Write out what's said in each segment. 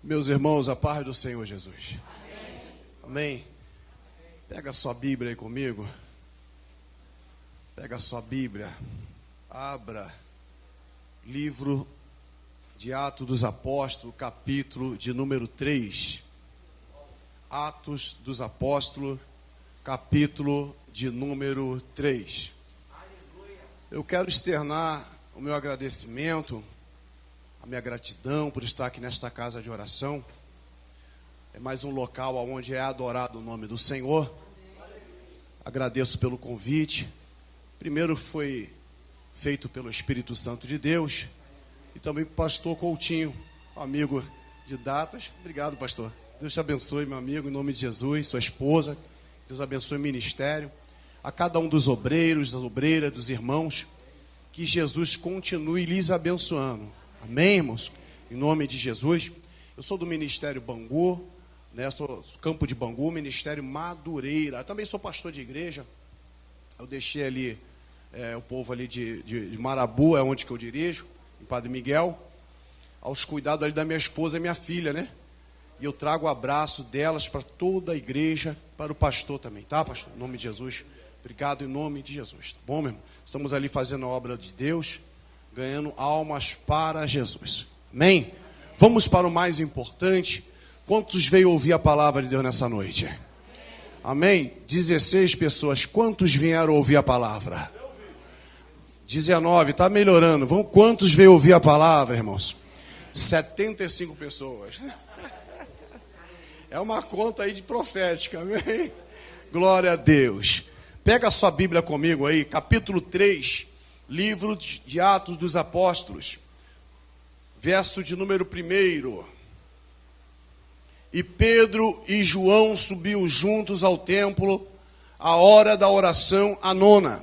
Meus irmãos, a paz do Senhor Jesus. Amém. Pega a sua Bíblia aí comigo. Pega a sua Bíblia. Abra livro de Atos dos Apóstolos, capítulo de número 3. Atos dos Apóstolos, capítulo de número 3. Eu quero externar o meu agradecimento, a minha gratidão por estar aqui nesta casa de oração. É mais um local onde é adorado o nome do Senhor. Agradeço pelo convite. Primeiro foi feito pelo Espírito Santo de Deus e também pelo pastor Coutinho, amigo de datas. Obrigado, pastor. Deus te abençoe, meu amigo, em nome de Jesus, sua esposa. Deus abençoe o ministério. A cada um dos obreiros, das obreiras, dos irmãos, que Jesus continue lhes abençoando. Amém, irmãos? Em nome de Jesus. Eu sou do Ministério Bangu, né? Sou do Campo de Bangu, Ministério Madureira. Eu também sou pastor de igreja. Eu deixei ali o povo ali de Marabu, é onde que eu dirijo, em Padre Miguel, aos cuidados ali da minha esposa e minha filha, né? E eu trago o abraço delas para toda a igreja, para o pastor também, tá, pastor? Em nome de Jesus. Obrigado em nome de Jesus, tá bom, meu irmão? Estamos ali fazendo a obra de Deus, ganhando almas para Jesus. Amém? Vamos para o mais importante. Quantos veio ouvir a palavra de Deus nessa noite? Amém? 16 pessoas. Quantos vieram ouvir a palavra? 19, está melhorando. Quantos veio ouvir a palavra, irmãos? 75 pessoas. É uma conta aí de profética, amém? Glória a Deus. Pega a sua Bíblia comigo aí, capítulo 3, livro de Atos dos Apóstolos, verso de número 1. E Pedro e João subiam juntos ao templo, à hora da oração, a nona.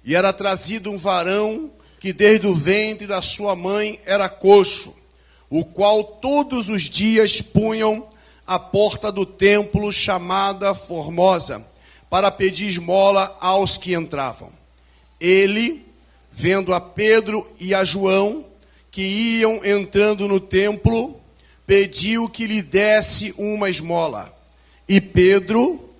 E era trazido um varão que desde o ventre da sua mãe era coxo, o qual todos os dias punham à porta do templo chamada Formosa, para pedir esmola aos que entravam. Ele, vendo a Pedro e a João, que iam entrando no templo, pediu que lhe desse uma esmola. E Pedro,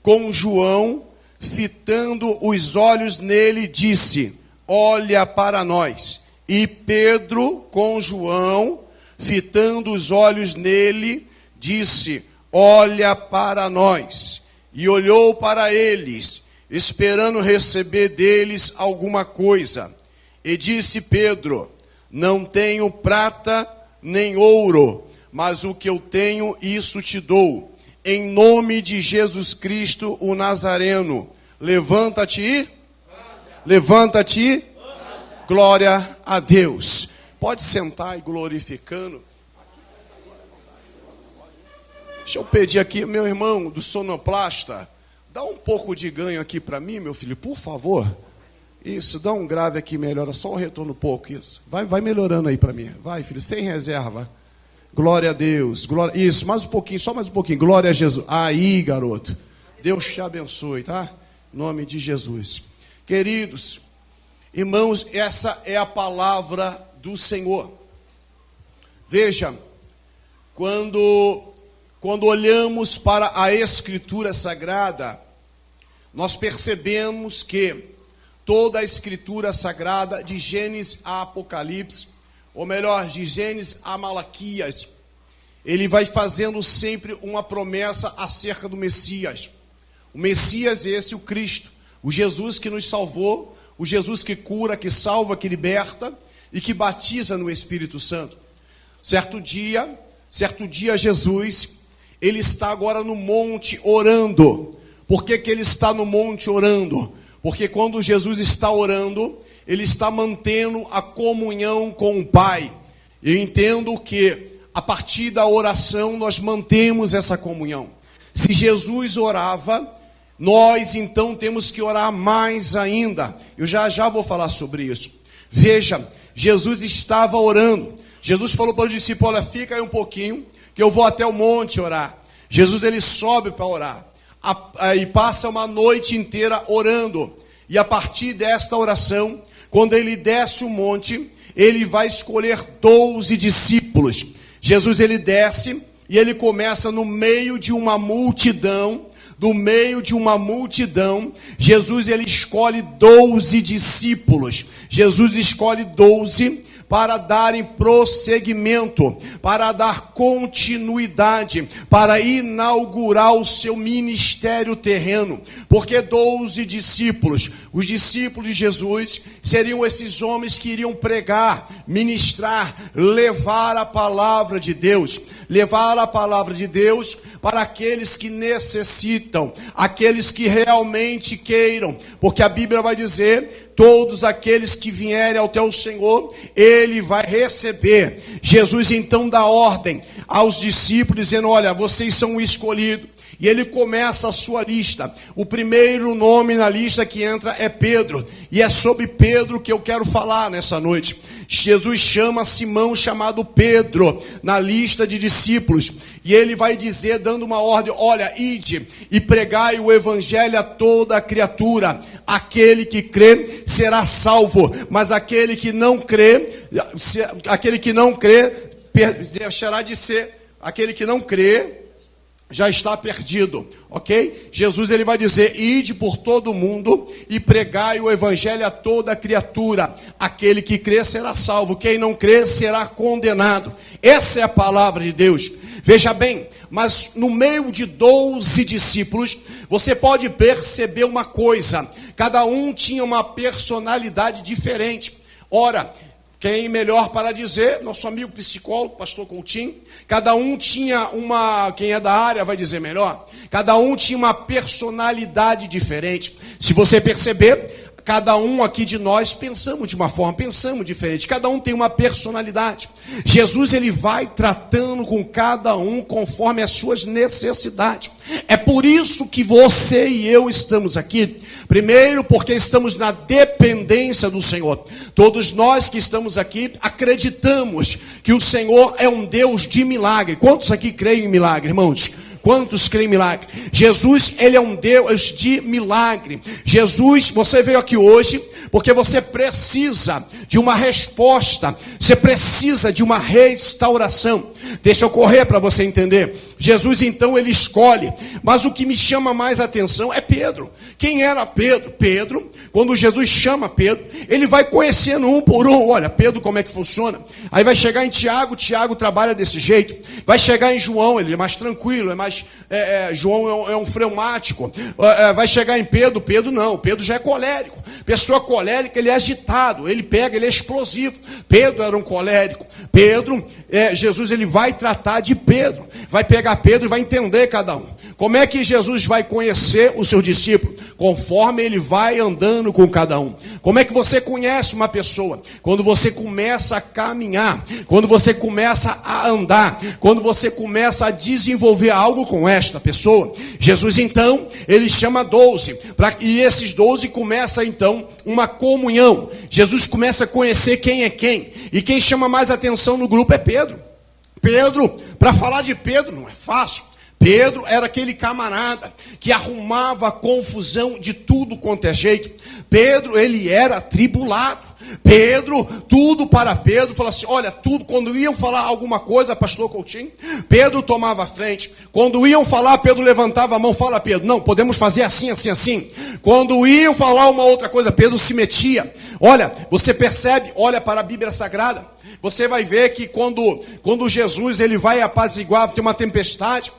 com João, fitando os olhos nele, disse: olha para nós. E Pedro, com João, fitando os olhos nele, disse: olha para nós. E olhou para eles, esperando receber deles alguma coisa. E disse Pedro: não tenho prata nem ouro, mas o que eu tenho, isso te dou. Em nome de Jesus Cristo, o Nazareno, levanta-te. Levanta-te. Glória a Deus. Pode sentar e glorificando. Deixa eu pedir aqui, meu irmão do sonoplasta, dá um pouco de ganho aqui para mim, meu filho, por favor. Isso, dá um grave aqui, melhora, só um retorno um pouco, isso. Vai melhorando aí para mim. Vai, filho, sem reserva. Glória a Deus. Glória... Isso, mais um pouquinho, só mais um pouquinho. Glória a Jesus. Aí, garoto. Deus te abençoe, tá? Em nome de Jesus. Queridos, irmãos, essa é a palavra do Senhor. Veja, quando olhamos para a Escritura Sagrada, nós percebemos que toda a Escritura Sagrada, de Gênesis a Apocalipse, ou melhor, de Gênesis a Malaquias, ele vai fazendo sempre uma promessa acerca do Messias. O Messias é esse, o Cristo, o Jesus que nos salvou, o Jesus que cura, que salva, que liberta e que batiza no Espírito Santo. Certo dia Jesus, ele está agora no monte orando. Por que ele está no monte orando? Porque quando Jesus está orando, ele está mantendo a comunhão com o Pai. Eu entendo que a partir da oração nós mantemos essa comunhão. Se Jesus orava, nós então temos que orar mais ainda. Eu já vou falar sobre isso. Veja, Jesus estava orando. Jesus falou para o discípulo: olha, fica aí um pouquinho, que eu vou até o monte orar. Jesus, ele sobe para orar. E passa uma noite inteira orando. E a partir desta oração, quando ele desce o monte, ele vai escolher 12 discípulos. Jesus, ele desce e ele começa no meio de uma multidão. Do meio de uma multidão, Jesus, ele escolhe 12 discípulos. Jesus escolhe 12 para darem prosseguimento, para dar continuidade, para inaugurar o seu ministério terreno. Porque 12 discípulos, os discípulos de Jesus, seriam esses homens que iriam pregar, ministrar, levar a palavra de Deus. Levar a palavra de Deus para aqueles que necessitam, aqueles que realmente queiram, porque a Bíblia vai dizer, todos aqueles que vierem até o Senhor, Ele vai receber. Jesus então dá ordem aos discípulos, dizendo, olha, vocês são o escolhido. E ele começa a sua lista. O primeiro nome na lista que entra é Pedro. E é sobre Pedro que eu quero falar nessa noite. Jesus chama Simão, chamado Pedro, na lista de discípulos. E ele vai dizer, dando uma ordem, olha, ide e pregai o evangelho a toda a criatura. Aquele que crê será salvo, mas aquele que não crê deixará de ser. Aquele que não crê já está perdido, ok? Jesus, ele vai dizer, ide por todo o mundo e pregai o evangelho a toda criatura. Aquele que crê será salvo, quem não crê será condenado. Essa é a palavra de Deus. Veja bem, mas no meio de 12 discípulos, você pode perceber uma coisa, cada um tinha uma personalidade diferente. Ora, quem melhor para dizer, nosso amigo psicólogo, pastor Coutinho, cada um tinha quem é da área vai dizer melhor, cada um tinha uma personalidade diferente. Se você perceber, cada um aqui de nós pensamos de uma forma, pensamos diferente, cada um tem uma personalidade. Jesus, ele vai tratando com cada um conforme as suas necessidades. É por isso que você e eu estamos aqui. Primeiro, porque estamos na dependência do Senhor. Todos nós que estamos aqui acreditamos que o Senhor é um Deus de milagre. Quantos aqui creem em milagre, irmãos? Quantos creem em milagre? Jesus, ele é um Deus de milagre. Jesus, você veio aqui hoje porque você precisa de uma resposta. Você precisa de uma restauração. Deixa eu correr para você entender. Jesus, então, ele escolhe. Mas o que me chama mais atenção é Pedro. Quem era Pedro? Pedro, quando Jesus chama Pedro, ele vai conhecendo um por um. Olha, Pedro, como é que funciona? Aí vai chegar em Tiago, Tiago trabalha desse jeito. Vai chegar em João, ele é mais tranquilo, João é um fleumático. Vai chegar em Pedro, Pedro não, Pedro já é colérico. Pessoa colérica, ele é agitado, ele é explosivo. Pedro era um colérico. Pedro, Jesus, ele vai tratar de Pedro. Vai pegar Pedro e vai entender cada um. Como é que Jesus vai conhecer os seus discípulos? Conforme ele vai andando com cada um. Como é que você conhece uma pessoa? Quando você começa a caminhar, quando você começa a andar, quando você começa a desenvolver algo com esta pessoa. Jesus, então, ele chama 12, e esses 12 começa então uma comunhão. Jesus começa a conhecer quem é quem, e quem chama mais atenção no grupo é Pedro. Pedro, para falar de Pedro não é fácil. Pedro era aquele camarada que arrumava confusão de tudo quanto é jeito. Pedro, ele era atribulado. Pedro, tudo para Pedro, falou assim, olha, tudo, quando iam falar alguma coisa, pastor Coutinho, Pedro tomava a frente. Quando iam falar, Pedro levantava a mão, fala Pedro, não, podemos fazer assim, assim, assim. Quando iam falar uma outra coisa, Pedro se metia. Olha, você percebe, olha para a Bíblia Sagrada, você vai ver que quando Jesus, ele vai apaziguar, tem uma tempestade,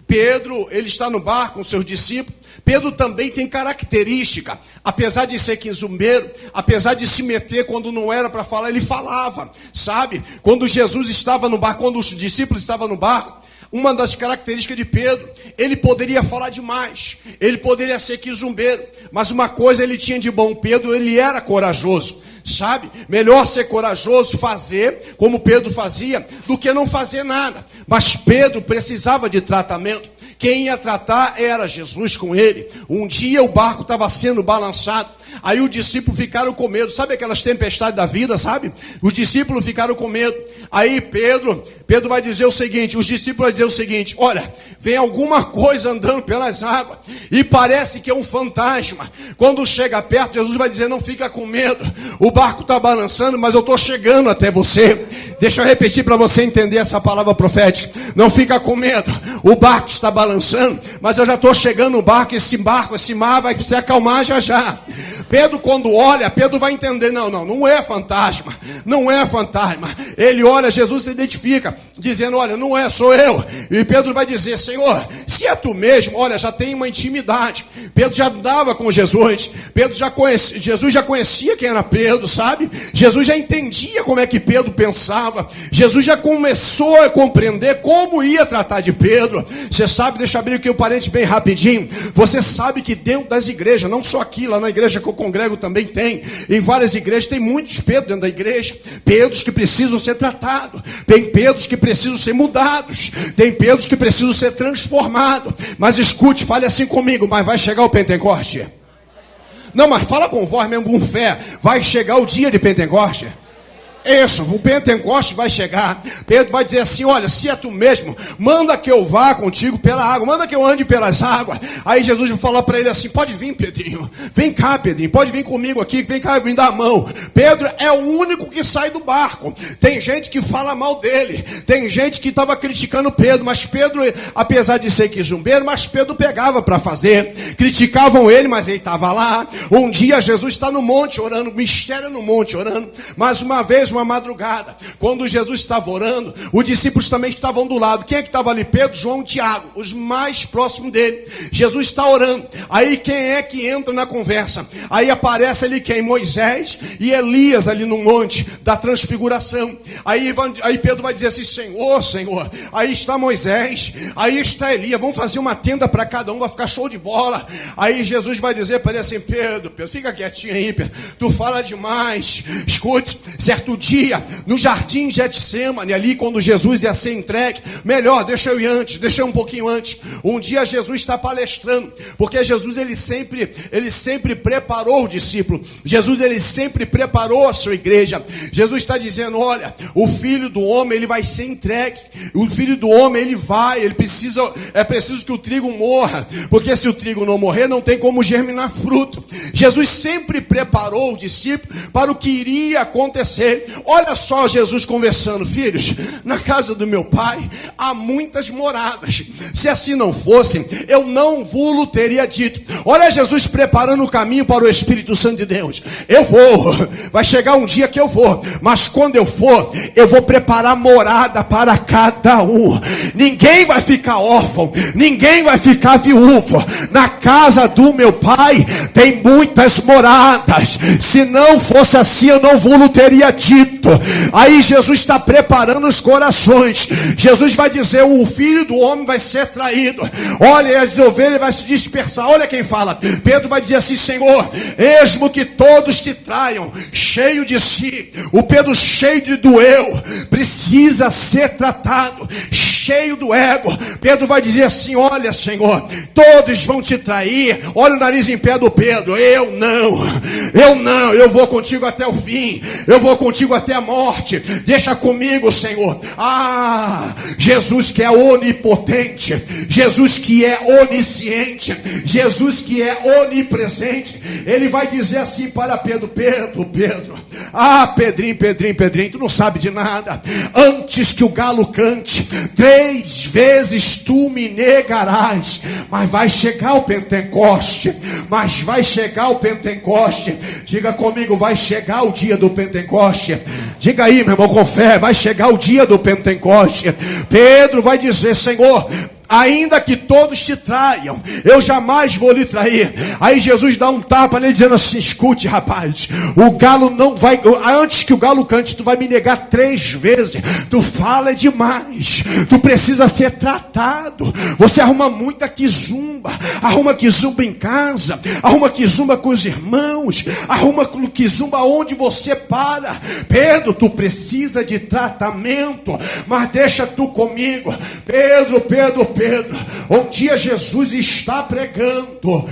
Pedro, ele está no barco com seus discípulos. Pedro também tem característica, apesar de ser quinzumbeiro, apesar de se meter quando não era para falar, ele falava, sabe? Quando Jesus estava no barco, quando os discípulos estavam no barco, uma das características de Pedro, ele poderia falar demais, ele poderia ser quinzumbeiro, mas uma coisa ele tinha de bom, Pedro, ele era corajoso. Sabe, melhor ser corajoso, fazer como Pedro fazia, do que não fazer nada. Mas Pedro precisava de tratamento. Quem ia tratar era Jesus com ele. Um dia o barco estava sendo balançado. Aí os discípulos ficaram com medo. Sabe aquelas tempestades da vida, sabe? Os discípulos ficaram com medo. Aí Pedro vai dizer o seguinte, os discípulos vão dizer o seguinte: olha, vem alguma coisa andando pelas águas e parece que é um fantasma. Quando chega perto, Jesus vai dizer: não fica com medo, o barco está balançando, mas eu estou chegando até você. Deixa eu repetir para você entender essa palavra profética. Não fica com medo, o barco está balançando, mas eu já estou chegando no barco, esse mar vai se acalmar já. Pedro, quando olha, Pedro vai entender: não é fantasma, não é fantasma. Ele olha, Jesus se identifica, dizendo: olha, não é, sou eu. E Pedro vai dizer: Senhor, se é tu mesmo, olha, já tem uma intimidade. Pedro já andava com Jesus, Jesus já conhecia quem era Pedro, sabe? Jesus já entendia como é que Pedro pensava, Jesus já começou a compreender como ia tratar de Pedro. Você sabe, deixa eu abrir aqui o parente bem rapidinho. Você sabe que dentro das igrejas, não só aqui, lá na igreja que eu congrego também tem, em várias igrejas tem muitos Pedros dentro da igreja, Pedros que precisam ser tratados, tem Pedros que precisam ser mudados, tem Pedros que precisam ser transformados. Mas escute, fale assim comigo: mas vai chegar o Pentecoste? Não, mas fala com voz mesmo, com fé. Vai chegar o dia de Pentecoste? Isso, o Pentecoste vai chegar. Pedro vai dizer assim: olha, se é tu mesmo, manda que eu vá contigo pela água, manda que eu ande pelas águas. Aí Jesus vai falar para ele assim: pode vir, Pedrinho, vem cá, Pedrinho, pode vir comigo aqui, vem cá, me dá a mão. Pedro é o único que sai do barco. Tem gente que fala mal dele, tem gente que estava criticando Pedro, mas Pedro, apesar de ser quizumbeiro, mas Pedro pegava para fazer. Criticavam ele, mas ele estava lá. Um dia Jesus está no monte orando, mistério no monte orando, mais uma vez, uma madrugada, quando Jesus estava orando, os discípulos também estavam do lado. Quem é que estava ali? Pedro, João e Tiago, os mais próximos dele. Jesus está orando. Aí quem é que entra na conversa? Aí aparece ali quem? Moisés e Elias ali no monte da transfiguração. Aí Pedro vai dizer assim: Senhor, aí está Moisés, aí está Elias, vamos fazer uma tenda para cada um, vai ficar show de bola. Aí Jesus vai dizer para ele assim: Pedro, fica quietinho aí, Pedro, tu fala demais. Escute, certo dia, no jardim Getsêmani, ali quando Jesus ia ser entregue, melhor, deixa eu ir antes, deixa eu um pouquinho antes. Um dia Jesus está palestrando, porque Jesus ele sempre preparou o discípulo. Jesus ele sempre preparou a sua igreja. Jesus está dizendo: olha, o Filho do Homem ele vai ser entregue. O Filho do Homem é preciso que o trigo morra, porque se o trigo não morrer, não tem como germinar fruto. Jesus sempre preparou o discípulo para o que iria acontecer. Olha só Jesus conversando: filhos, na casa do meu pai há muitas moradas. Se assim não fosse, eu não vos teria dito. Olha Jesus preparando o caminho para o Espírito Santo de Deus. Eu vou, vai chegar um dia que eu vou, mas quando eu for, eu vou preparar morada para cada um. Ninguém vai ficar órfão, ninguém vai ficar viúvo. Na casa do meu pai tem muitas moradas. Se não fosse assim, eu não vos teria dito. Aí Jesus está preparando os corações. Jesus vai dizer: o Filho do Homem vai ser traído. Olha, as ovelhas vai se dispersar. Olha quem fala. Pedro vai dizer assim: Senhor, mesmo que todos te traiam, cheio de si. O Pedro cheio do eu precisa ser tratado, cheio do ego. Pedro vai dizer assim: olha, Senhor, todos vão te trair. Olha o nariz em pé do Pedro: eu não, eu vou contigo até o fim, eu vou contigo até a morte. Deixa comigo, Senhor. Jesus que é onipotente, Jesus que é onisciente, Jesus que é onipresente, ele vai dizer assim para Pedro: Pedro, Pedrinho, tu não sabe de nada. Antes que o galo cante, 3 vezes tu me negarás. Mas vai chegar o Pentecoste, diga comigo: vai chegar o dia do Pentecoste. Diga aí, meu irmão, com fé: vai chegar o dia do Pentecoste. Pedro vai dizer: Senhor, ainda que todos te traiam, eu jamais vou lhe trair. Aí Jesus dá um tapa nele dizendo assim: escute, rapaz, o galo não vai, antes que o galo cante, tu vai me negar 3 vezes. Tu fala demais, tu precisa ser tratado. Você arruma muita quizumba, arruma quizumba em casa, arruma quizumba com os irmãos, arruma quizumba onde você para. Pedro, tu precisa de tratamento, mas deixa tu comigo. Pedro, um dia Jesus está pregando.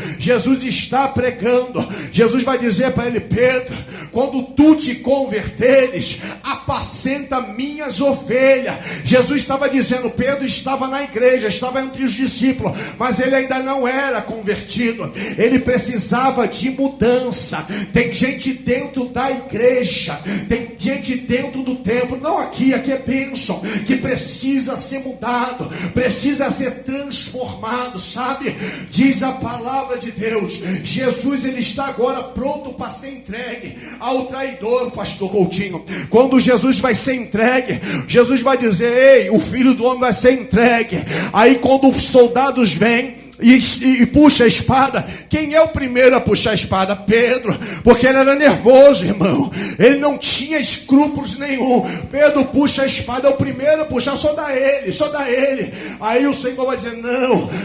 Jesus vai dizer para ele: Pedro, quando tu te converteres, apacenta minhas ovelhas. Jesus estava dizendo, Pedro estava na igreja, estava entre os discípulos, mas ele ainda não era convertido, ele precisava de mudança. Tem gente dentro da igreja, tem gente dentro do templo, não aqui é bênção, que precisa ser mudado, precisa ser transformado, sabe? Diz a palavra de Deus, Jesus ele está agora pronto para ser entregue ao traidor, pastor Coutinho. Quando Jesus vai ser entregue, Jesus vai dizer, ei, o Filho do Homem vai ser entregue. Aí quando os soldados vêm e puxa a espada, quem é o primeiro a puxar a espada? Pedro, porque ele era nervoso, irmão, ele não tinha escrúpulos nenhum. Pedro puxa a espada, é o primeiro a puxar, só dá ele. Aí o Senhor vai dizer,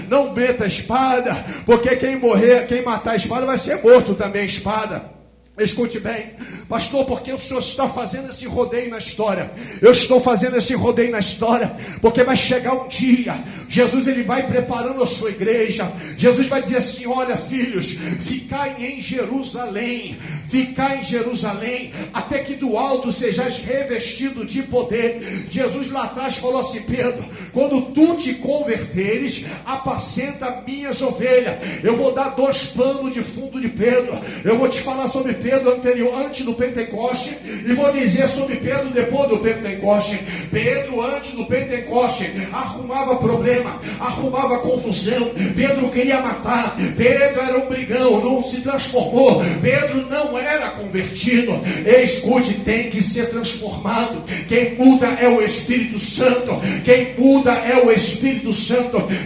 não meta a espada, porque quem morrer, quem matar a espada vai ser morto também a espada. Escute bem, pastor, porque o senhor está fazendo esse rodeio na história? Eu estou fazendo esse rodeio na história porque vai chegar um dia, Jesus ele vai preparando a sua igreja. Jesus vai dizer assim, olha filhos, ficai em Jerusalém, até que do alto sejais revestido de poder. Jesus lá atrás falou assim, Pedro, quando tu te converteres, apacenta minhas ovelhas. Eu vou dar 2 panos de fundo de Pedro. Eu vou te falar sobre Pedro anterior, antes do Pentecoste, e vou dizer sobre Pedro depois do Pentecoste. Pedro antes do Pentecoste arrumava problema, arrumava confusão. Pedro queria matar, Pedro era um brigão, não se transformou. Pedro não era convertido. Escute, tem que ser transformado. Quem muda é o Espírito Santo.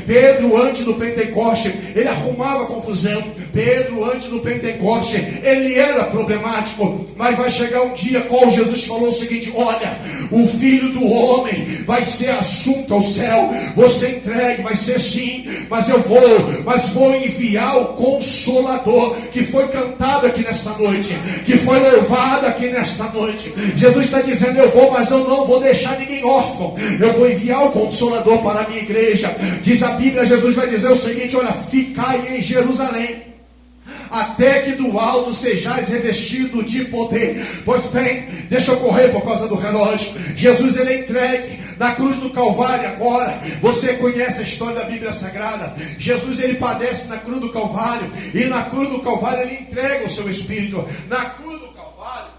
Pedro antes do Pentecoste ele arrumava confusão. Pedro antes do Pentecoste ele era problemático, mas vai chegar um dia qual Jesus falou o seguinte, olha, o Filho do Homem vai ser assunto ao céu, você entregue, vai ser sim, mas vou enviar o Consolador, que foi cantado aqui nesta noite, que foi louvado aqui nesta noite. Jesus está dizendo, eu vou, mas eu não vou deixar ninguém órfão, eu vou enviar o Consolador para a minha igreja. Diz a Bíblia, Jesus vai dizer o seguinte, olha, ficai em Jerusalém, até que do alto sejais revestido de poder. Pois bem, deixa eu correr por causa do relógio. Jesus ele é entregue na cruz do Calvário agora. Você conhece a história da Bíblia Sagrada. Jesus ele padece na cruz do Calvário, e na cruz do Calvário ele entrega o seu Espírito. Na cruz do Calvário,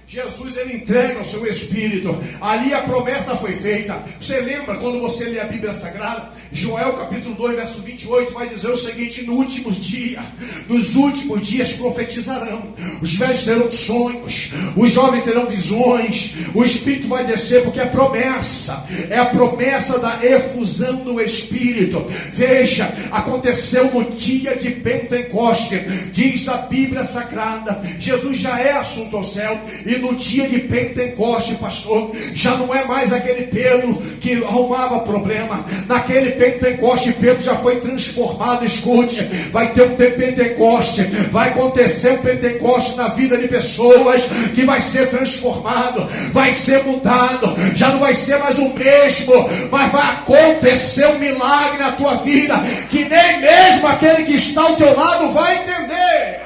Jesus ele entrega o seu Espírito. Ali a promessa foi feita. Você lembra quando você lê a Bíblia Sagrada? Joel capítulo 2 verso 28 vai dizer o seguinte, nos últimos dias profetizarão, os velhos terão sonhos, os jovens terão visões, o Espírito vai descer, porque é a promessa da efusão do Espírito. Veja, aconteceu no dia de Pentecoste, diz a Bíblia Sagrada, Jesus já é assunto ao céu, e no dia de Pentecoste, pastor, já não é mais aquele Pedro que arrumava problema. Naquele Pentecoste, Pedro já foi transformado. Escute, vai ter um Pentecoste, vai acontecer um Pentecoste na vida de pessoas que vai ser transformado, vai ser mudado, já não vai ser mais o mesmo, mas vai acontecer um milagre na tua vida, que nem mesmo aquele que está ao teu lado vai entender.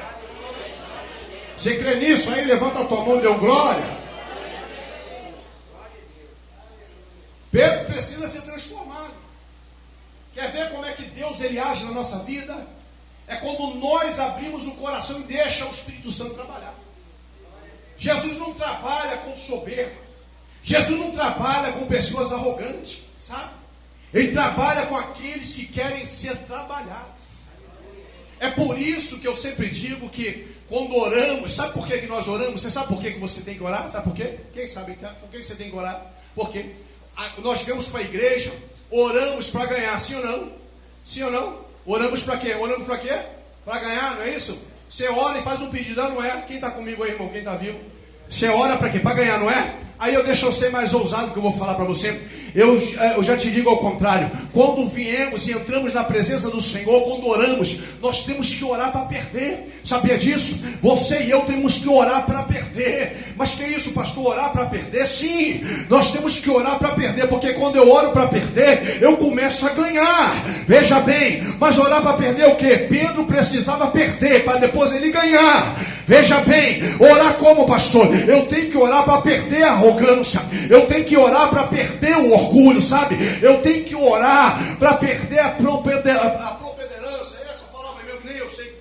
Você crê nisso aí? Levanta a tua mão e dê glória. Pedro precisa ser transformado. Quer ver como é que Deus ele age na nossa vida? É quando nós abrimos o coração e deixa o Espírito Santo trabalhar. Jesus não trabalha com soberba. Jesus não trabalha com pessoas arrogantes, sabe? Ele trabalha com aqueles que querem ser trabalhados. É por isso que eu sempre digo que quando oramos, sabe por que nós oramos? Você sabe por que você tem que orar? Sabe por quê? Quem sabe por que você tem que orar? Porque nós vemos para a igreja, oramos para ganhar, sim ou não? Sim ou não? Oramos para quê? Oramos para quê? Para ganhar, não é isso? Você ora e faz um pedido, não é? Quem está comigo aí, irmão? Quem está vivo? Você ora para quê? Para ganhar, não é? Aí eu deixo eu ser mais ousado que eu vou falar para você. Eu já te digo ao contrário. Quando viemos e entramos na presença do Senhor, quando oramos, nós temos que orar para perder. Sabia disso? Você e eu temos que orar para perder. Mas que é isso, pastor? Orar para perder? Sim, nós temos que orar para perder, porque quando eu oro para perder, eu começo a ganhar. Veja bem, mas orar para perder o quê? Pedro precisava perder para depois ele ganhar. Veja bem, orar como, pastor? Eu tenho que orar para perder a arrogância. Eu tenho que orar para perder o orgulho, sabe? Eu tenho que orar para perder a propederância. Essa palavra mesmo que nem eu sei.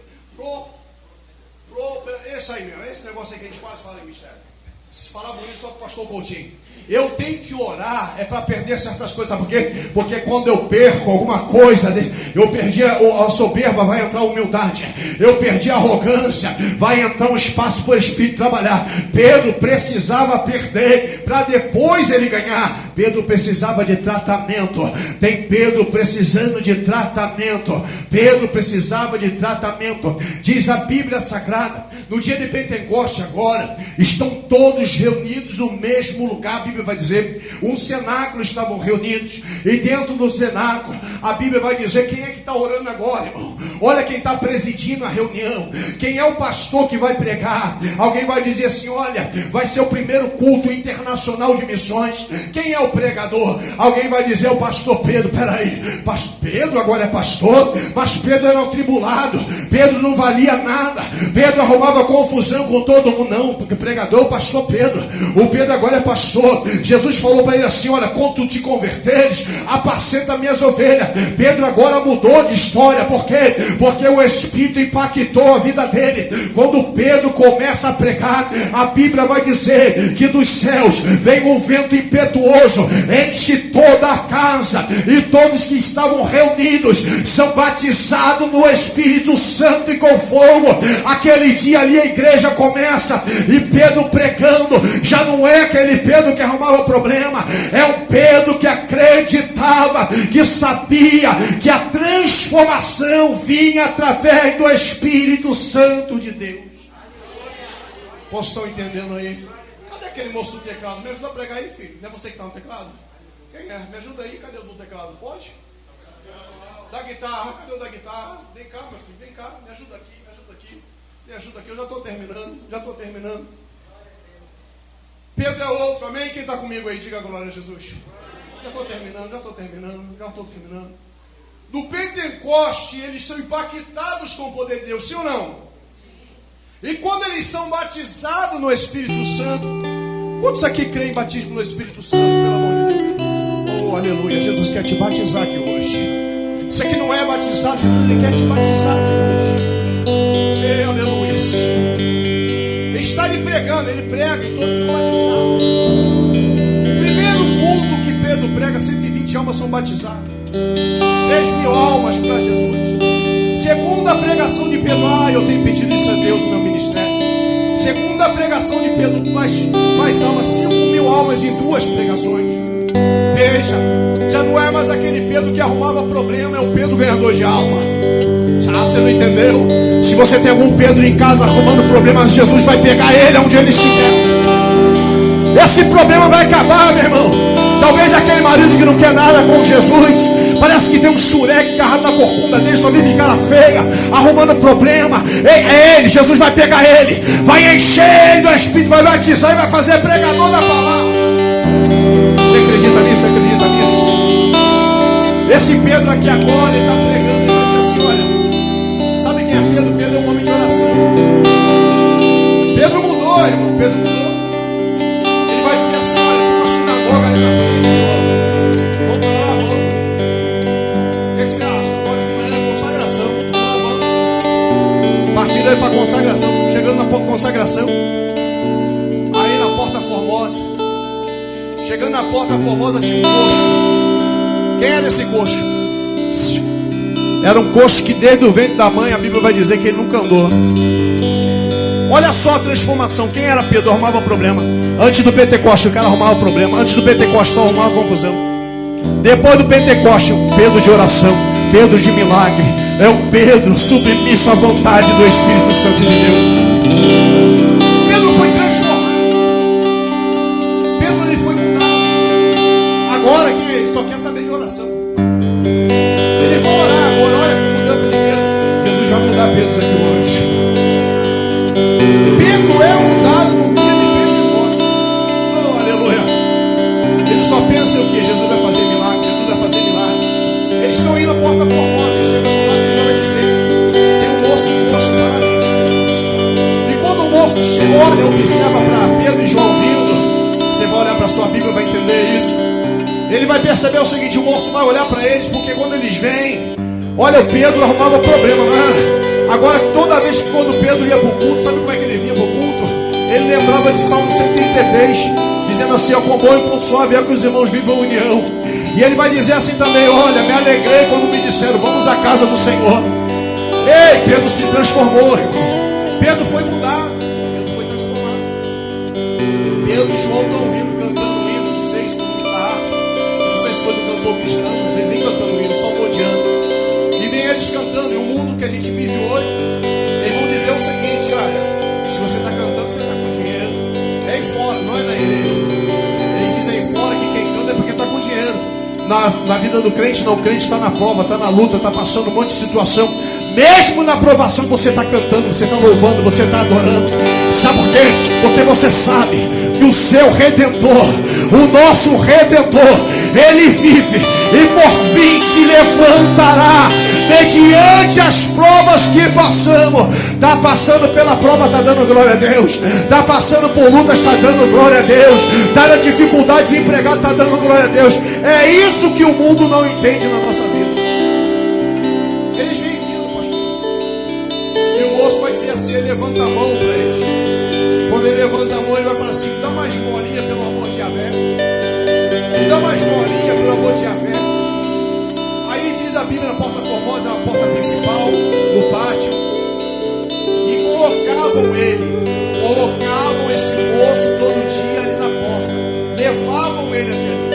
Esse aí mesmo, esse negócio aí que a gente quase fala em mistério. Se falar bonito só com o pastor Coutinho. Eu tenho que orar, para perder certas coisas, sabe por quê? Porque quando eu perco alguma coisa, eu perdi a soberba, vai entrar a humildade. Eu perdi a arrogância, vai entrar um espaço para o Espírito trabalhar. Pedro precisava perder, para depois ele ganhar. Pedro precisava de tratamento. Tem Pedro precisando de tratamento. Pedro precisava de tratamento. Diz a Bíblia Sagrada, no dia de Pentecoste agora, estão todos reunidos no mesmo lugar. A Bíblia vai dizer, um cenáculo estavam reunidos, e dentro do cenáculo, a Bíblia vai dizer, quem é que está orando agora, irmão? Olha quem está presidindo a reunião. Quem é o pastor que vai pregar? Alguém vai dizer assim, olha, vai ser o primeiro culto internacional de missões. Quem é o pregador? Alguém vai dizer, o pastor Pedro. Peraí, Pedro agora é pastor? Mas Pedro era um tribulado, Pedro não valia nada, Pedro arrumava confusão com todo mundo. Não, porque pregador é o pastor Pedro. O Pedro agora é pastor. Jesus falou para ele assim, olha, quando tu te converteres, apacenta minhas ovelhas. Pedro agora mudou de história. Por quê? Porque o Espírito impactou a vida dele. Quando Pedro começa a pregar, a Bíblia vai dizer que dos céus vem um vento impetuoso, enche toda a casa, e todos que estavam reunidos são batizados no Espírito Santo e com fogo. Aquele dia ali a igreja começa, e Pedro pregando, já não é aquele Pedro que arrumava problema, é um Pedro que acreditava, que sabia que a transformação vinha através do Espírito Santo de Deus. Vocês estão entendendo aí? Cadê aquele moço do teclado? Me ajuda a pregar aí, filho. Não é você que está no teclado? Quem é? Me ajuda aí. Cadê o do teclado? Pode? Da guitarra. Cadê o da guitarra? Vem cá, meu filho. Vem cá. Me ajuda aqui. Me ajuda aqui. Me ajuda aqui. Eu já estou terminando. Já estou terminando. Pedro é outro. Amém? Quem está comigo aí? Diga a glória a Jesus. Já estou terminando. Já estou terminando. Já estou terminando. No Pentecoste, eles são impactados com o poder de Deus. Sim ou não? E quando eles são batizados no Espírito Santo, quantos aqui creem em batismo no Espírito Santo, pelo amor de Deus? Oh, aleluia, Jesus quer te batizar aqui hoje. Você que não é batizado, Jesus, Ele quer te batizar aqui hoje. Aleluia. Ele está ali pregando, Ele prega e todos são batizados. O primeiro culto que Pedro prega, 120 almas são batizadas. 3.000 almas para Jesus. Segunda pregação de Pedro, eu tenho pedido isso a Deus no meu ministério. Segunda pregação de Pedro, mais almas, 5.000 almas em 2 pregações. Veja, já não é mais aquele Pedro que arrumava problema, é o Pedro ganhador de alma. Você não entendeu? Se você tem algum Pedro em casa arrumando problemas, Jesus vai pegar ele onde ele estiver. Esse problema vai acabar, meu irmão. Talvez aquele marido que não quer nada com Jesus, parece que tem um xureque agarrado na corcunda dele, só vive de cara feia, arrumando problema. É ele, Jesus vai pegar ele, vai encher ele do Espírito, vai batizar e vai fazer pregador da palavra. Você acredita nisso? Você acredita nisso? Esse Pedro aqui agora, ele está pregando, ele vai dizer assim, olha, sabe quem é Pedro? Pedro é um homem de oração. Pedro mudou, irmão, Pedro mudou. Ele vai dizer assim, olha, tem uma sinagoga ali na frente, vamos para lá, vamos. O que você acha? Agora de manhã é consagração, vamos lá, vamos. Partindo aí para a consagração, chegando na consagração, aí na Porta Formosa, chegando na Porta Formosa tinha um coxo. Quem era esse coxo? Era um coxo que desde o ventre da mãe, a Bíblia vai dizer que ele nunca andou. Olha só a transformação. Quem era Pedro? Arrumava problema. Antes do Pentecoste o cara arrumava problema. Antes do Pentecoste só arrumava confusão. Depois do Pentecoste, Pedro de oração, Pedro de milagre. É o Pedro submisso à vontade do Espírito Santo de Deus. Pedro foi transformado. Pedro ele foi mudado. Agora que ele só quer saber de oração. Ele vai orar agora. Olha a mudança de Pedro. Jesus vai mudar Pedro isso aqui hoje. Pedro é mudado no dia de Pentecoste. Oh, aleluia. Ele só pensa o que? Jesus vai fazer milagre, Jesus vai fazer milagre. Eles estão indo à Porta Formosa, chegando lá, ele vai dizer, tem um moço coxo paralítico. E quando ele vai perceber o seguinte: o moço vai olhar para eles, porque quando eles vêm, olha, o Pedro arrumava problema, não era? Agora, toda vez que quando Pedro ia para o culto, sabe como é que ele vinha para o culto? Ele lembrava de Salmo 133, dizendo assim: ó, quão bom e quão suave é que os irmãos vivam união. E ele vai dizer assim também: olha, me alegrei quando me disseram, vamos à casa do Senhor. Ei, Pedro se transformou, irmão. Pedro foi mudado, Pedro foi transformado. Pedro e João estão vindo cantando um hino, não sei se foi da harpa, não sei se foi do cantor cristão, mas ele vem cantando um hino, salmodiando. E vem eles cantando, e o mundo que a gente vive hoje, eles vão dizer o seguinte: olha, se você está cantando, você está com dinheiro. É aí fora, não é na igreja. Ele diz aí fora que quem canta é porque está com dinheiro. Na vida do crente, não, o crente está na prova, está na luta, está passando um monte de situação. Mesmo na provação, você está cantando, você está louvando, você está adorando. Sabe por quê? Porque você sabe que o seu Redentor, o nosso Redentor, Ele vive e por fim se levantará mediante as provas que passamos. Está passando pela prova, está dando glória a Deus. Está passando por lutas, está dando glória a Deus. Está na dificuldade, desempregado, está dando glória a Deus. É isso que o mundo não entende na nossa vida. Eles vêm vindo, pastor. E o moço vai dizer assim, ele levanta a mão para eles. Quando ele levanta a mão, ele vai falar assim: me dá mais bolinha pelo amor de Yahvé. Me dá mais bolinha pelo amor de Yahvé. Aí diz a Bíblia, na porta formosa, na porta principal, no pátio. E colocavam esse moço todo dia ali na porta. Levavam ele até ali.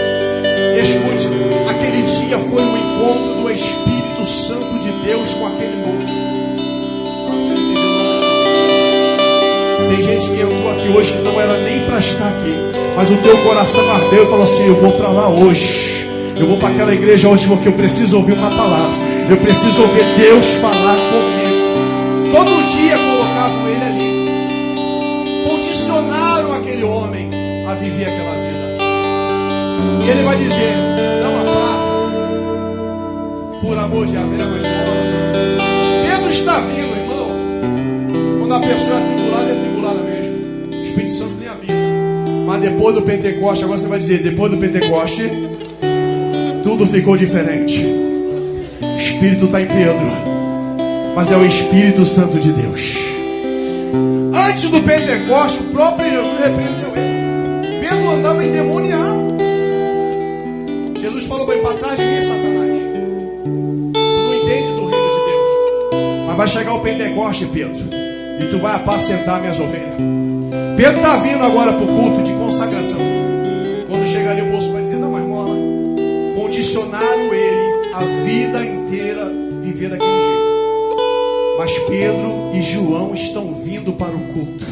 Escute, aquele dia foi o encontro do Espírito Santo de Deus com aquele moço. Você não entendeu nada? Tem gente que entrou aqui hoje que não era nem para estar aqui, mas o teu coração ardeu e falou assim: eu vou para lá hoje. Eu vou para aquela igreja hoje porque eu preciso ouvir uma palavra. Eu preciso ouvir Deus falar comigo. Todo dia colocavam ele ali. Condicionaram aquele homem a viver aquela vida. E ele vai dizer: não há prata, por amor de Yahvé, mas bola. Pedro está vindo, irmão. Quando a pessoa é atribulada mesmo. O Espírito Santo nem habita. Mas depois do Pentecoste, agora você vai dizer: depois do Pentecoste, tudo ficou diferente. O Espírito está em Pedro, mas é o Espírito Santo de Deus. Antes do Pentecoste, o próprio Jesus repreendeu ele. Pedro andava endemoniado. Jesus falou bem para trás de mim, Satanás. Tu não entende do reino de Deus. Mas vai chegar o Pentecoste, Pedro, e tu vai apacentar minhas ovelhas. Pedro está vindo agora para o culto de consagração. Quando chegar ali, o moço vai dizer: não, mas mola. Condicionaram ele a vida inteira viver daquele jeito. Mas Pedro e João estão vindo para o culto.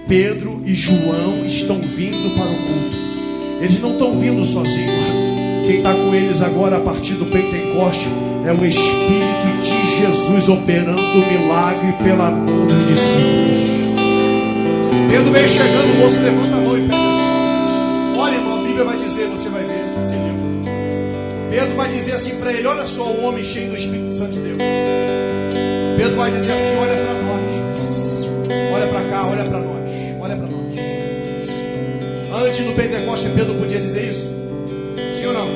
Pedro e João estão vindo para o culto. Eles não estão vindo sozinhos. Quem está com eles agora a partir do Pentecoste é o Espírito de Jesus operando o milagre pela mão dos discípulos. Pedro vem chegando, o moço levanta a mão e pede ajuda. Olha, irmão, a Bíblia vai dizer, você vai ver, você leu. Pedro vai dizer assim para ele: olha só, um homem cheio do Espírito Santo de Deus. Pedro vai dizer assim: olha para nós, olha para cá, olha para nós, olha para nós. Antes do Pentecoste, Pedro podia dizer isso? Sim ou não?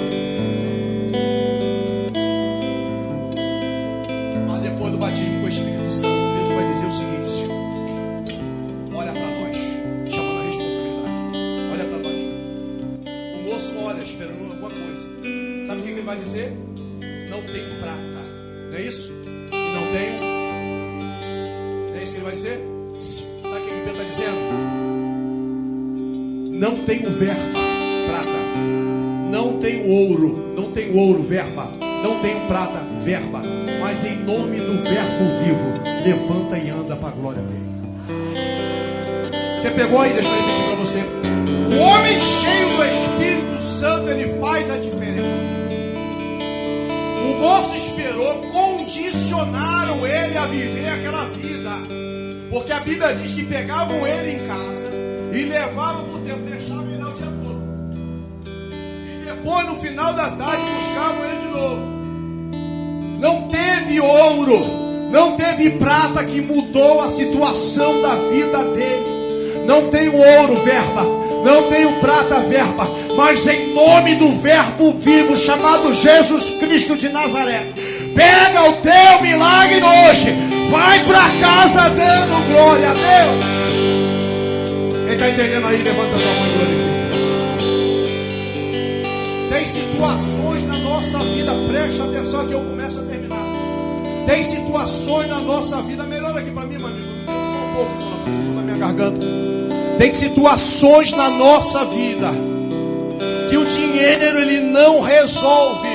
Mas depois do batismo com o Espírito Santo, Pedro vai dizer o seguinte: olha para nós, chamando a responsabilidade. Olha para nós. O moço olha, esperando alguma coisa. Sabe o que ele vai dizer? Não tenho prata. Não é isso? E não tenho. É isso que ele vai dizer? Sabe o que Pedro está dizendo? Não tenho verba, prata. Não tenho ouro, verba. Não tenho prata, verba. Mas em nome do verbo vivo, levanta e anda para a glória dele. Você pegou aí? Deixa eu repetir para você. O homem cheio do Espírito Santo, ele faz a diferença. O moço esperou, condicionaram ele a viver aquela vida. Porque a Bíblia diz que pegavam ele em casa e levavam para o templo, deixavam ele lá o dia todo. E depois, no final da tarde, buscavam ele de novo. Não teve ouro, não teve prata que mudou a situação da vida dele. Não tenho ouro, verba. Não tenho prata, verba. mas em nome do Verbo vivo chamado Jesus Cristo de Nazaré. Pega o teu milagre hoje. Vai para casa dando glória a Deus. Quem está entendendo aí, levanta a tua mão e glorifica. Tem situações na nossa vida, presta atenção que eu começo a terminar. Tem situações na nossa vida, melhor aqui para mim, meu amigo, só um pouco, só na minha garganta. Tem situações na nossa vida que o dinheiro ele não resolve.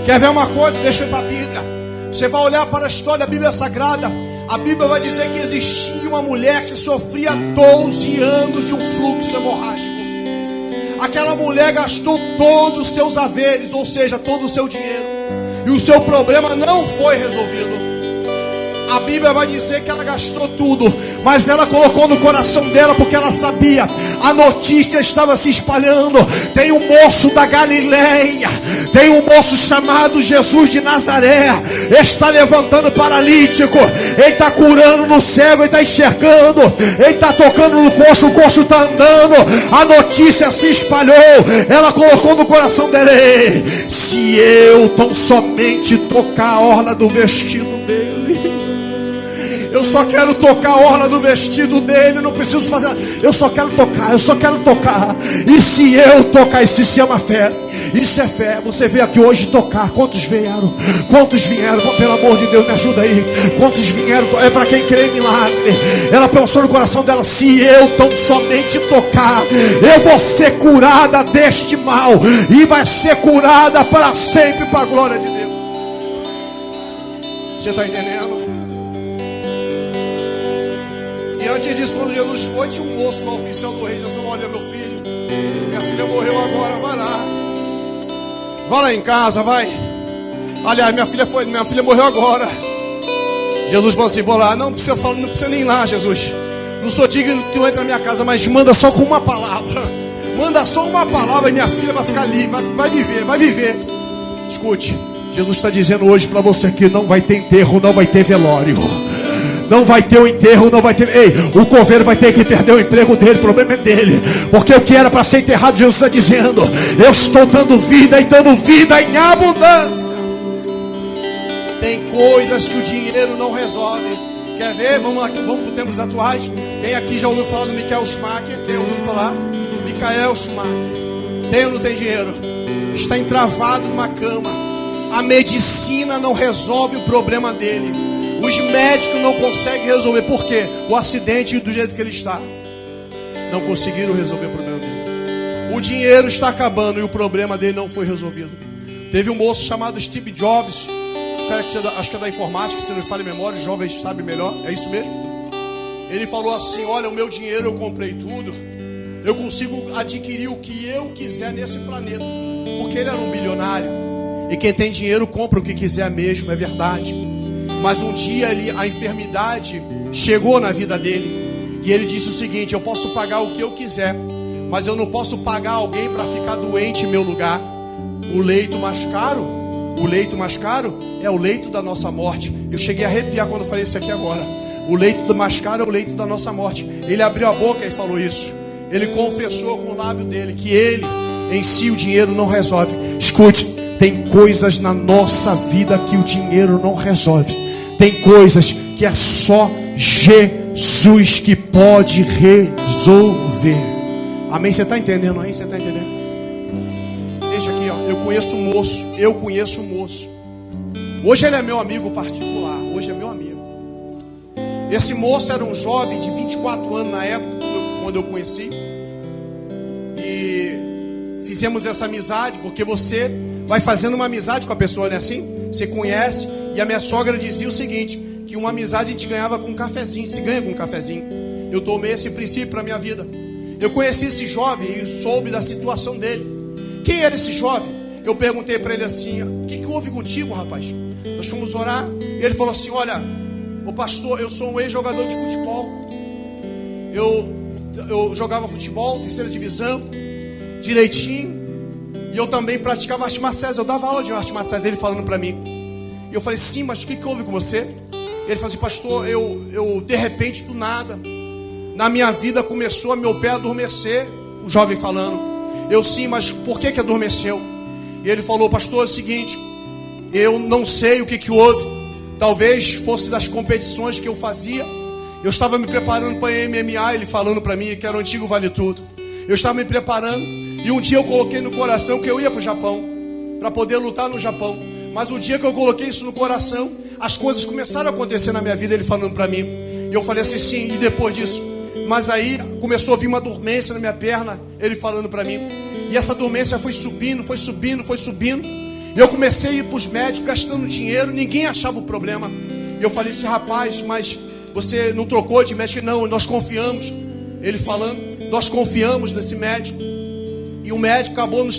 Quer ver uma coisa? Deixa eu ir para a Bíblia. Você vai olhar para a história da Bíblia Sagrada. A Bíblia vai dizer que existia uma mulher que sofria 12 anos de um fluxo hemorrágico. Aquela mulher gastou todos os seus haveres, ou seja, todo o seu dinheiro, e o seu problema não foi resolvido. A Bíblia vai dizer que ela gastou tudo, mas ela colocou no coração dela, porque ela sabia, a notícia estava se espalhando. Tem um moço da Galileia, tem um moço chamado Jesus de Nazaré, está levantando paralítico, ele está curando no cego, ele está enxergando, ele está tocando no coxo, o coxo está andando. A notícia se espalhou, ela colocou no coração dela: se eu tão somente tocar a orla do vestido dele, eu só quero tocar a orla do vestido dele, não preciso fazer nada. Eu só quero tocar. E se eu tocar, isso se chama fé. Isso é fé. Você veio aqui hoje tocar. Quantos vieram? Pelo amor de Deus, me ajuda aí. Quantos vieram? É para quem crê em milagre. Ela pensou no coração dela: se eu tão somente tocar, eu vou ser curada deste mal, e vai ser curada para sempre, para a glória de Deus. Você está entendendo? E antes disso, quando Jesus foi, tinha um moço lá, oficial do rei. Jesus falou: olha, meu filho, minha filha morreu agora, vai lá em casa, vai. Aliás, minha filha morreu agora. Jesus falou assim: vou lá. Não precisa nem ir lá, Jesus. Não sou digno que tu entre na minha casa, mas manda só com uma palavra. Manda só uma palavra e minha filha vai ficar livre, vai viver. Escute, Jesus está dizendo hoje para você que não vai ter enterro, não vai ter velório. Não vai ter o enterro, não vai ter. Ei, o coveiro vai ter que perder o emprego dele, o problema é dele. Porque o que era para ser enterrado, Jesus está dizendo: eu estou dando vida e dando vida em abundância. Tem coisas que o dinheiro não resolve. Quer ver? Vamos para os tempos atuais. Quem aqui já ouviu falar do Michael Schumacher? Quem ouviu falar? Michael Schumacher. Tem ou não tem dinheiro? Está entravado numa cama. A medicina não resolve o problema dele. Os médicos não conseguem resolver. Por quê? O acidente do jeito que ele está. Não conseguiram resolver o problema dele. O dinheiro está acabando e o problema dele não foi resolvido. Teve um moço chamado Steve Jobs, acho que é da informática, se não me falha a memória, os jovens sabem melhor, é isso mesmo? Ele falou assim: olha, o meu dinheiro eu comprei tudo, eu consigo adquirir o que eu quiser nesse planeta. Porque ele era um bilionário, e quem tem dinheiro compra o que quiser mesmo, é verdade. Mas um dia a enfermidade chegou na vida dele, e ele disse o seguinte: eu posso pagar o que eu quiser, mas eu não posso pagar alguém para ficar doente em meu lugar. O leito mais caro é o leito da nossa morte. Eu cheguei a arrepiar quando eu falei isso aqui agora. O leito mais caro é o leito da nossa morte. Ele abriu a boca e falou isso. Ele confessou com o lábio dele que ele, em si, o dinheiro não resolve. Escute, tem coisas na nossa vida que o dinheiro não resolve. Tem coisas que é só Jesus que pode resolver. Amém? Você está entendendo aí? Você está entendendo? Deixa aqui, ó. Eu conheço um moço. Hoje ele é meu amigo particular. Esse moço era um jovem de 24 anos na época, quando eu conheci. E fizemos essa amizade, porque você vai fazendo uma amizade com a pessoa, não é assim? Você conhece. E a minha sogra dizia o seguinte: que uma amizade a gente ganhava com um cafezinho, se ganha com um cafezinho. Eu tomei esse princípio para a minha vida. Eu conheci esse jovem e soube da situação dele. Quem era esse jovem? Eu perguntei para ele assim: o que houve contigo, rapaz? Nós fomos orar e ele falou assim: olha, ô pastor, eu sou um ex-jogador de futebol. Eu jogava futebol, terceira divisão, direitinho. E eu também praticava artes marciais, eu dava aula de artes marciais. Ele falando para mim. E eu falei: sim, mas o que houve com você? Ele falou assim: pastor, eu de repente, do nada, na minha vida começou a meu pé adormecer. O jovem falando. Eu sim, mas por que adormeceu? E ele falou: pastor, é o seguinte, eu não sei o que houve. Talvez fosse das competições que eu fazia. Eu estava me preparando para a MMA, ele falando para mim que era o antigo Vale Tudo. Eu estava me preparando e um dia eu coloquei no coração que eu ia para o Japão, para poder lutar no Japão. Mas o dia que eu coloquei isso no coração, as coisas começaram a acontecer na minha vida, ele falando para mim. E eu falei assim, sim, e depois disso? Mas aí começou a vir uma dormência na minha perna, ele falando para mim. E essa dormência foi subindo, foi subindo, foi subindo. E eu comecei a ir para os médicos, gastando dinheiro, ninguém achava o problema. E eu falei assim, rapaz, mas você não trocou de médico? Não, nós confiamos. Ele falando, nós confiamos nesse médico. E o médico acabou me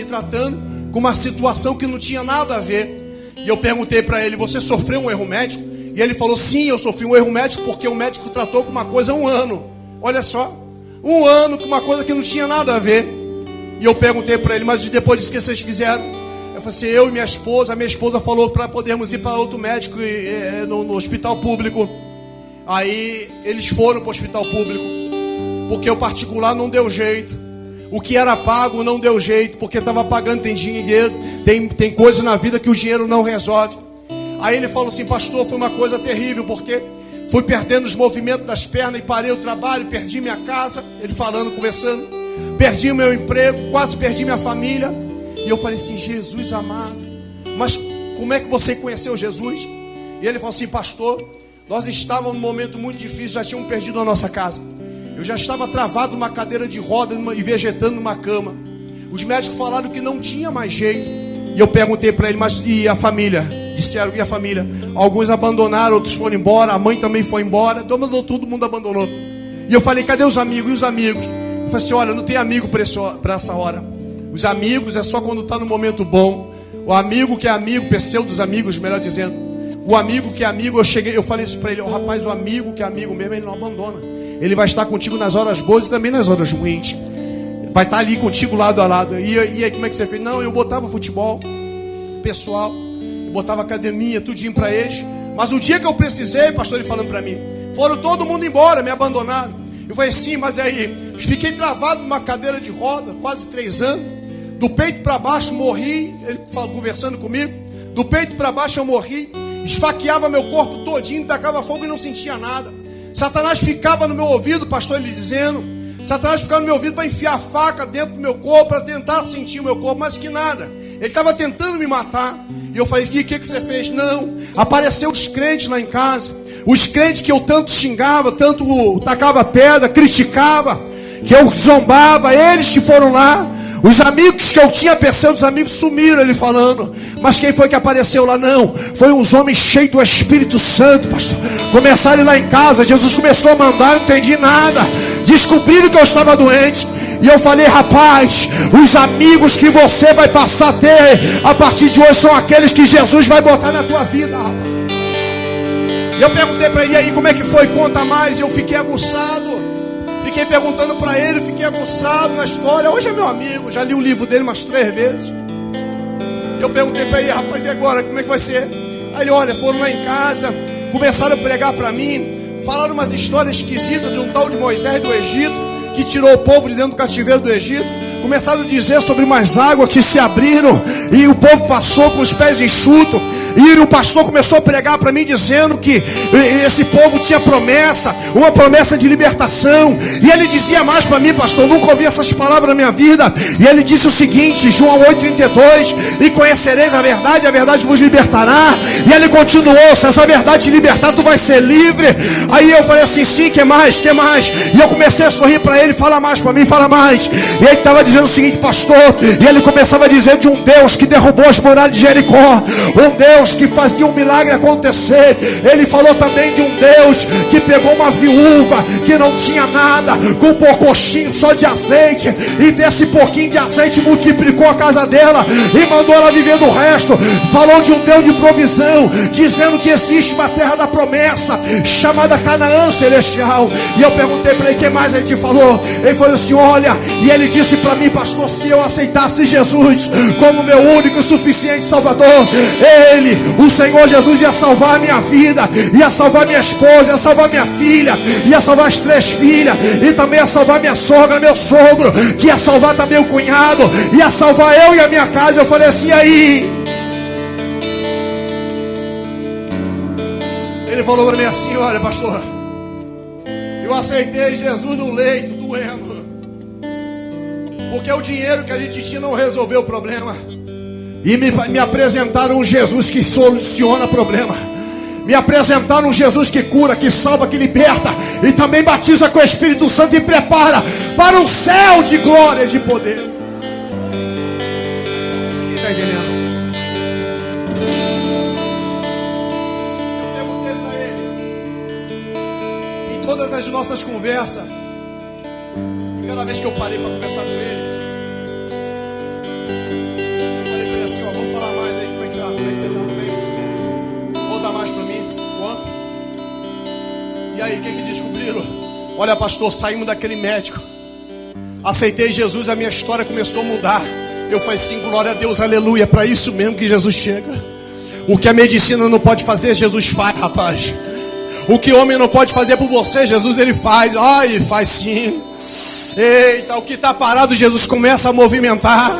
tratando com uma situação que não tinha nada a ver. E eu perguntei para ele, você sofreu um erro médico? E ele falou, sim, eu sofri um erro médico porque o médico tratou com uma coisa há 1 ano. Olha só, 1 ano com uma coisa que não tinha nada a ver. E eu perguntei para ele, mas depois disso que vocês fizeram? Eu falei assim, eu e minha esposa falou para podermos ir para outro médico no hospital público. Aí eles foram para o hospital público, porque o particular não deu jeito. O que era pago não deu jeito, porque estava pagando, tem dinheiro, tem coisa na vida que o dinheiro não resolve. Aí ele falou assim, pastor, foi uma coisa terrível, porque fui perdendo os movimentos das pernas e parei o trabalho, perdi minha casa, ele falando, conversando, perdi o meu emprego, quase perdi minha família. E eu falei assim, Jesus amado, mas como é que você conheceu Jesus? E ele falou assim, pastor, nós estávamos num momento muito difícil, já tínhamos perdido a nossa casa. Eu já estava travado numa cadeira de roda e vegetando numa cama. Os médicos falaram que não tinha mais jeito. E eu perguntei para ele, mas e a família? Disseram, e a família? Alguns abandonaram, outros foram embora, a mãe também foi embora, todo mundo abandonou. E eu falei, cadê os amigos? E os amigos? Eu falei assim, olha, não tem amigo para essa hora. Os amigos é só quando está no momento bom. O amigo que é amigo, pseudos amigos, melhor dizendo. O amigo que é amigo, eu falei isso para ele, rapaz, o amigo que é amigo mesmo, ele não abandona. Ele vai estar contigo nas horas boas e também nas horas ruins. Vai estar ali contigo lado a lado. E aí, como é que você fez? Não, eu botava futebol pessoal, eu botava academia, tudinho para eles. Mas o dia que eu precisei, pastor, ele falando para mim, foram todo mundo embora, me abandonaram. Eu falei, sim, mas aí, fiquei travado numa cadeira de roda, quase 3 anos. Do peito para baixo morri, ele conversando comigo. Do peito para baixo eu morri. Esfaqueava meu corpo todinho, tacava fogo e não sentia nada. Satanás ficava no meu ouvido, pastor, ele dizendo. Satanás ficava no meu ouvido para enfiar a faca dentro do meu corpo, para tentar sentir o meu corpo, mas que nada. Ele estava tentando me matar. E eu falei, o que você fez? Não, apareceu os crentes lá em casa. Os crentes que eu tanto xingava, tanto tacava pedra, criticava, que eu zombava, eles que foram lá. Os amigos que eu tinha pensado, os amigos sumiram, ele falando. Mas quem foi que apareceu lá? Não, foi uns homens cheios do Espírito Santo, pastor. Começaram a ir lá em casa, Jesus começou a mandar, não entendi nada. Descobriram que eu estava doente. E eu falei, rapaz, os amigos que você vai passar a ter a partir de hoje são aqueles que Jesus vai botar na tua vida, rapaz. E eu perguntei para ele, e aí, como é que foi? Conta mais. E eu fiquei aguçado. Fiquei perguntando para ele, fiquei aguçado na história. Hoje é meu amigo, já li o livro dele umas 3 vezes. Eu perguntei para ele, rapaz, e agora, como é que vai ser? Aí ele, olha, foram lá em casa, começaram a pregar para mim, falaram umas histórias esquisitas de um tal de Moisés do Egito, que tirou o povo de dentro do cativeiro do Egito. Começaram a dizer sobre umas águas que se abriram, e o povo passou com os pés enxutos. E o pastor começou a pregar para mim dizendo que esse povo tinha promessa, uma promessa de libertação. E ele dizia mais para mim, pastor, nunca ouvi essas palavras na minha vida. E ele disse o seguinte, João 8,32, e conhecereis a verdade vos libertará. E ele continuou, se essa verdade te libertar, tu vai ser livre. Aí eu falei assim, sim, que mais? E eu comecei a sorrir para ele, fala mais para mim, fala mais. E ele estava dizendo o seguinte, pastor, e ele começava a dizer de um Deus que derrubou as muralhas de Jericó, um Deus que fazia um milagre acontecer. Ele falou também de um Deus que pegou uma viúva que não tinha nada, com um pouquinho só de azeite, e desse pouquinho de azeite multiplicou a casa dela e mandou ela viver do resto. Falou de um Deus de provisão, dizendo que existe uma terra da promessa chamada Canaã celestial. E eu perguntei para ele, o que mais ele te falou? Ele falou assim, olha, e ele disse para mim, pastor, se eu aceitasse Jesus como meu único e suficiente Salvador, ele o Senhor Jesus ia salvar a minha vida, ia salvar minha esposa, ia salvar minha filha, ia salvar as 3 filhas, e também ia salvar minha sogra, meu sogro, que ia salvar também o cunhado, ia salvar eu e a minha casa. Eu falei assim, aí? Ele falou para mim assim, olha pastor, eu aceitei Jesus no leito, doendo, porque o dinheiro que a gente tinha não resolveu o problema. E me apresentaram um Jesus que soluciona problema. Me apresentaram um Jesus que cura, que salva, que liberta, e também batiza com o Espírito Santo e prepara para um céu de glória e de poder. Ninguém está entendendo? Eu perguntei para ele, em todas as nossas conversas, e cada vez que eu parei para conversar com ele, assim, ó, vamos falar mais aí, como é que tá? Como é que você tá, tudo bem? Conta mais pra mim, conta. E aí, o que descobriram? Olha pastor, saímos daquele médico, aceitei Jesus, a minha história começou a mudar. Eu falei assim, glória a Deus, aleluia, para isso mesmo que Jesus chega. O que a medicina não pode fazer, Jesus faz, rapaz. O que o homem não pode fazer por você, Jesus ele faz. Ai, faz sim. Eita, o que está parado, Jesus começa a movimentar.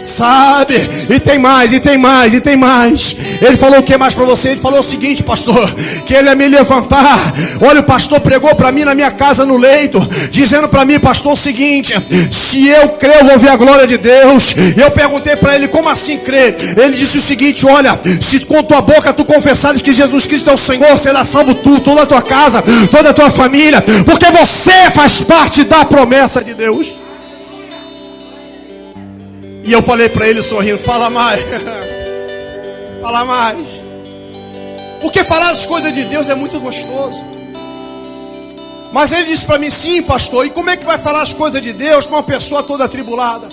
Sabe? E tem mais, e tem mais, e tem mais. Ele falou o que mais para você? Ele falou o seguinte, pastor, que ele ia me levantar. Olha, o pastor pregou para mim na minha casa no leito, dizendo para mim, pastor, o seguinte: se eu crer, eu vou ver a glória de Deus. Eu perguntei para ele, como assim crer? Ele disse o seguinte: olha, se com tua boca tu confessares que Jesus Cristo é o Senhor, será salvo tu, toda a tua casa, toda a tua família, porque você faz parte da promessa de Deus. E eu falei para ele sorrindo, fala mais. Fala mais. Porque falar as coisas de Deus é muito gostoso. Mas ele disse para mim, sim pastor, e como é que vai falar as coisas de Deus para uma pessoa toda atribulada,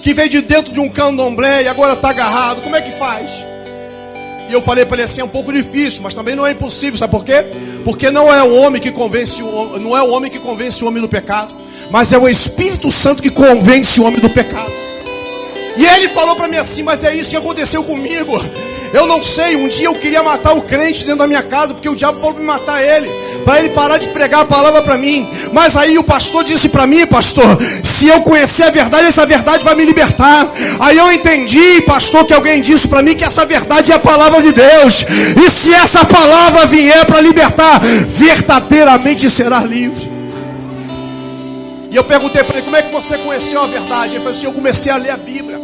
que veio de dentro de um candomblé e agora está agarrado, como é que faz? E eu falei para ele assim, é um pouco difícil, mas também não é impossível, sabe por quê? Porque não é o homem que convence não é o homem que convence o homem do pecado, mas é o Espírito Santo que convence o homem do pecado. E ele falou para mim assim, mas é isso que aconteceu comigo. Eu não sei, um dia eu queria matar o crente dentro da minha casa, porque o diabo falou para me matar ele, para ele parar de pregar a palavra para mim. Mas aí o pastor disse para mim, pastor, se eu conhecer a verdade, essa verdade vai me libertar. Aí eu entendi, pastor, que alguém disse para mim que essa verdade é a palavra de Deus. E se essa palavra vier para libertar, verdadeiramente será livre. E eu perguntei para ele, como é que você conheceu a verdade? Ele falou assim, eu comecei a ler a Bíblia.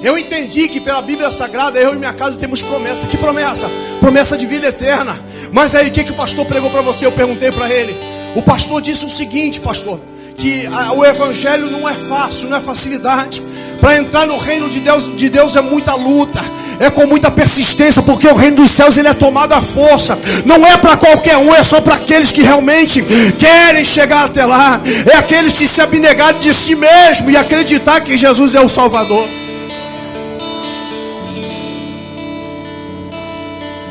Eu entendi que pela Bíblia Sagrada, eu e minha casa temos promessa. Que promessa? Promessa de vida eterna. Mas aí, o que o pastor pregou para você? Eu perguntei para ele. O pastor disse o seguinte, pastor, que o evangelho não é fácil, não é facilidade. Para entrar no reino de Deus é muita luta, é com muita persistência, porque o reino dos céus ele é tomado à força. Não é para qualquer um, é só para aqueles que realmente querem chegar até lá. É aqueles que se abnegarem de si mesmo e acreditar que Jesus é o Salvador.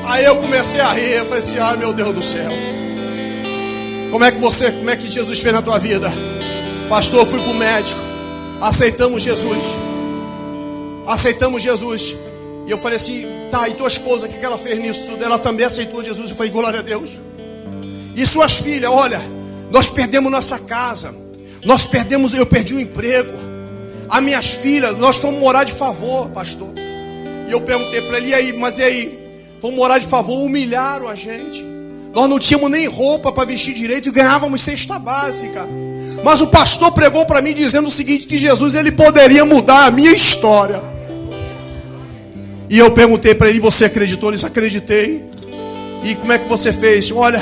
Aí eu comecei a rir, eu falei assim, ai meu Deus do céu. Como é que Jesus fez na tua vida? Pastor, eu fui para o médico, aceitamos Jesus. E eu falei assim, tá, e tua esposa, o que ela fez nisso tudo? Ela também aceitou Jesus. Eu falei, glória a Deus. E suas filhas, olha, nós perdemos nossa casa, eu perdi o emprego. As minhas filhas, nós fomos morar de favor, pastor. E eu perguntei para ele, e aí? Fomos morar de favor, humilharam a gente. Nós não tínhamos nem roupa para vestir direito e ganhávamos cesta básica. Mas o pastor pregou para mim dizendo o seguinte, que Jesus ele poderia mudar a minha história. E eu perguntei para ele, você acreditou nisso? Acreditei. E como é que você fez? Olha,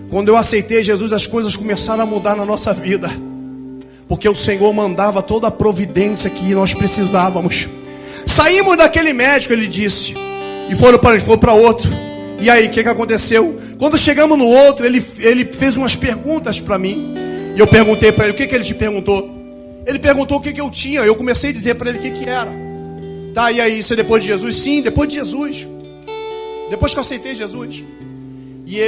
quando eu aceitei Jesus, as coisas começaram a mudar na nossa vida. Porque o Senhor mandava toda a providência que nós precisávamos. Saímos daquele médico, ele disse, e foram para outro. E aí, o que aconteceu? Quando chegamos no outro, ele fez umas perguntas para mim. E eu perguntei para ele, o que ele te perguntou? Ele perguntou o que eu tinha. Eu comecei a dizer para ele o que era. Tá, e aí, isso é depois de Jesus? Sim, depois de Jesus. Depois que eu aceitei Jesus. E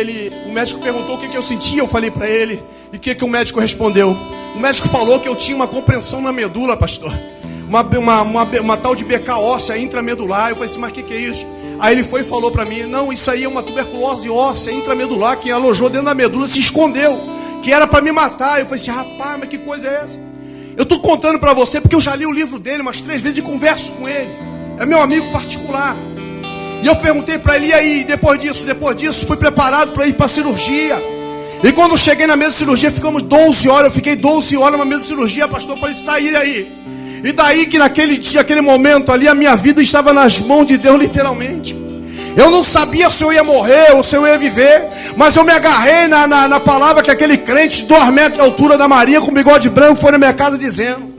o médico perguntou o que eu sentia, eu falei para ele. E o que o médico respondeu? O médico falou que eu tinha uma compreensão na medula, pastor. Uma tal de beca óssea intramedular. Eu falei assim, mas o que é isso? Aí ele foi e falou para mim: não, isso aí é uma tuberculose óssea intramedular, que alojou dentro da medula, se escondeu, que era para me matar. Eu falei assim: rapaz, mas que coisa é essa? Eu estou contando para você porque eu já li o livro dele umas 3 vezes e converso com ele. É meu amigo particular. E eu perguntei para ele: e aí, depois disso, fui preparado para ir para a cirurgia. E quando eu cheguei na mesa de cirurgia, ficamos 12 horas. Eu fiquei 12 horas na mesa de cirurgia, pastor. Eu falei: está aí. E daí que naquele dia, aquele momento ali, a minha vida estava nas mãos de Deus, literalmente. Eu não sabia se eu ia morrer ou se eu ia viver, mas eu me agarrei na palavra que aquele crente de 2 metros de altura da Maria, com bigode branco, foi na minha casa dizendo: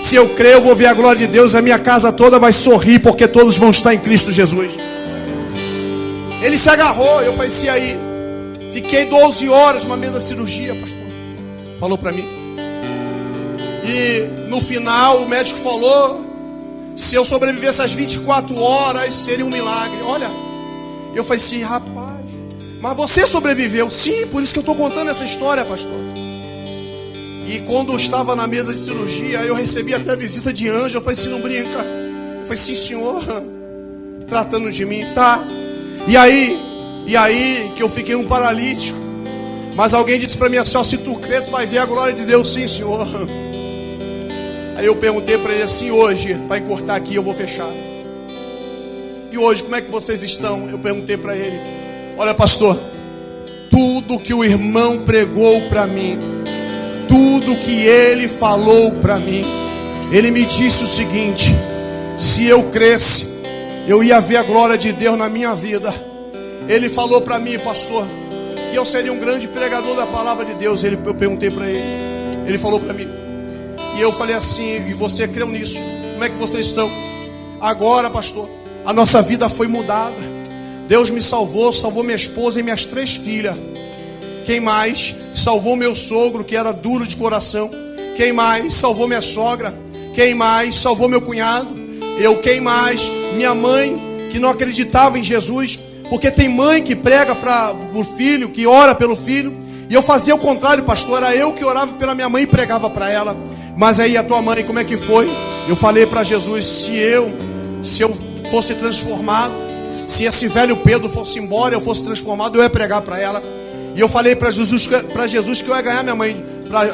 se eu crer, eu vou ver a glória de Deus, a minha casa toda vai sorrir, porque todos vão estar em Cristo Jesus. Ele se agarrou. Eu falei: e aí? Fiquei 12 horas numa mesa de cirurgia, pastor. Falou para mim. E no final o médico falou: se eu sobrevivesse às 24 horas, seria um milagre. Olha, eu falei assim: rapaz, mas você sobreviveu? Sim, por isso que eu estou contando essa história, pastor. E quando eu estava na mesa de cirurgia, eu recebi até visita de anjo. Eu falei assim: não brinca. Eu falei: sim, senhor, tratando de mim, tá. E aí que eu fiquei um paralítico. Mas alguém disse para mim assim: ó, se tu crer, tu vai ver a glória de Deus. Sim, senhor. Aí eu perguntei para ele assim: hoje, para encurtar aqui, eu vou fechar. E hoje, como é que vocês estão? Eu perguntei para ele: olha, pastor, tudo que o irmão pregou para mim, tudo que ele falou para mim, ele me disse o seguinte: se eu cresce, eu ia ver a glória de Deus na minha vida. Ele falou para mim, pastor, que eu seria um grande pregador da palavra de Deus. Eu perguntei para ele, ele falou para mim. E eu falei assim: e você creu nisso? Como é que vocês estão? Agora, pastor, a nossa vida foi mudada. Deus me salvou minha esposa e minhas 3 filhas. Quem mais? Salvou meu sogro, que era duro de coração. Quem mais? Salvou minha sogra. Quem mais? Salvou meu cunhado. Quem mais? Minha mãe, que não acreditava em Jesus. Porque tem mãe que prega para o filho, que ora pelo filho. E eu fazia o contrário, pastor. Era eu que orava pela minha mãe e pregava para ela. Mas aí a tua mãe, como é que foi? Eu falei para Jesus: se eu fosse transformado, se esse velho Pedro fosse embora, eu fosse transformado, eu ia pregar para ela. E eu falei para Jesus que eu ia ganhar minha mãe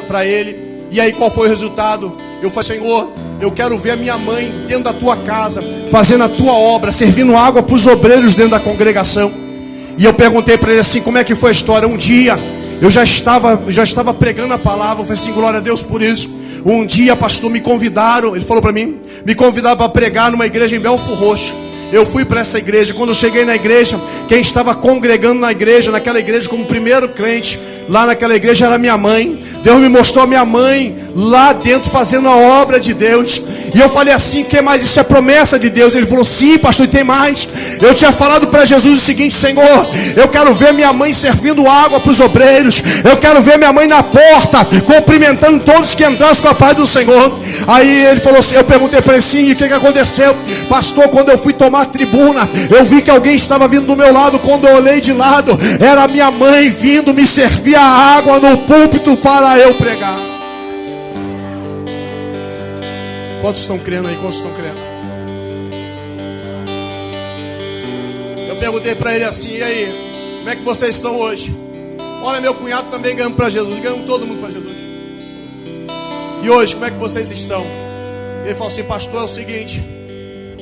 para ele. E aí qual foi o resultado? Eu falei: Senhor, eu quero ver a minha mãe dentro da tua casa, fazendo a tua obra, servindo água para os obreiros dentro da congregação. E eu perguntei para ele assim: como é que foi a história? Um dia eu já estava pregando a palavra. Eu falei assim: glória a Deus por isso. Um dia, pastor, me convidaram, ele falou para mim, me convidaram para pregar numa igreja em Belford Roxo. Eu fui para essa igreja. Quando eu cheguei na igreja, quem estava congregando naquela igreja como primeiro crente, lá naquela igreja, era minha mãe. Deus me mostrou a minha mãe lá dentro fazendo a obra de Deus. E eu falei assim: que mais? Isso é promessa de Deus. Ele falou: sim, pastor, e tem mais. Eu tinha falado para Jesus o seguinte: Senhor, eu quero ver minha mãe servindo água para os obreiros. Eu quero ver minha mãe na porta, cumprimentando todos que entrassem com a paz do Senhor. Aí ele falou assim, eu perguntei para ele assim: e o que aconteceu? Pastor, quando eu fui tomar a tribuna, eu vi que alguém estava vindo do meu lado. Quando eu olhei de lado, era minha mãe vindo me servir a água no púlpito para eu pregar. Quantos estão crendo aí? Quantos estão crendo? Eu perguntei para ele assim: e aí, como é que vocês estão hoje? Olha, meu cunhado também ganhando para Jesus. Ganhamos todo mundo para Jesus. E hoje, como é que vocês estão? Ele falou assim: pastor, é o seguinte,